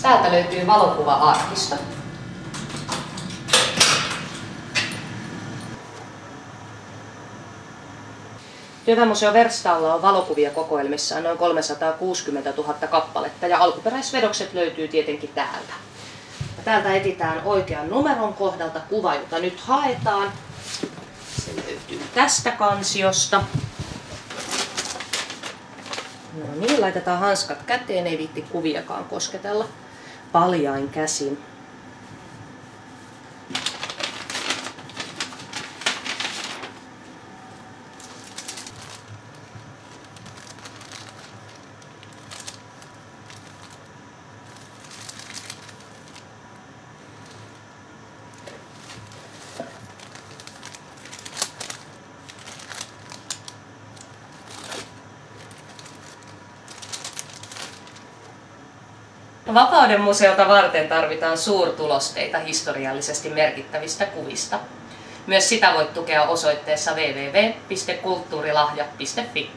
Täältä löytyy valokuva-arkisto. Työväenmuseo Verstaalla on valokuvia kokoelmissaan noin 360 000 kappaletta ja alkuperäisvedokset löytyy tietenkin täältä. Täältä etsitään oikean numeron kohdalta kuva, jota nyt haetaan. Se löytyy tästä kansiosta. No niin, laitetaan hanskat käteen, ei viitti kuviakaan kosketella paljain käsin. Vapauden museota varten tarvitaan suurtulosteita historiallisesti merkittävistä kuvista. Myös sitä voit tukea osoitteessa www.kulttuurilahja.fi.